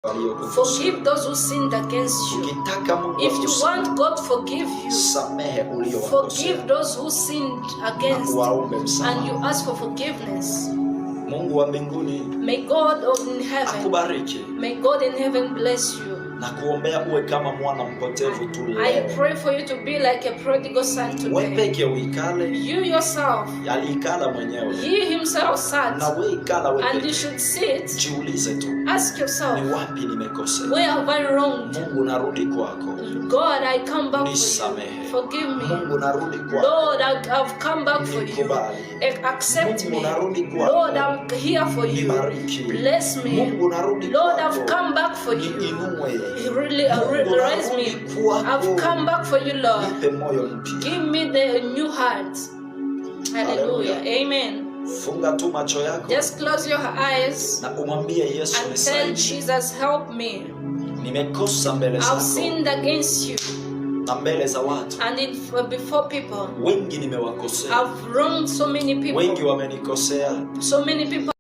Forgive those who sinned against you. If you want God to forgive you, forgive those who sinned against, and you ask for forgiveness. May God in heaven bless you. I pray for you to be like a prodigal son today. You yourself, he himself sat, and you should sit. Ask yourself, where have I wronged? God, I come back for you. Forgive me. Lord, I've come back for you. Accept me. Lord, I'm here for you. Bless me. Lord, I've come back for you. Raise me. I've come back for you, Lord. Give me the new heart. Hallelujah. Amen. Just close your eyes and tell Jesus, help me. I've sinned against you and before people. I've wronged so many people. So many people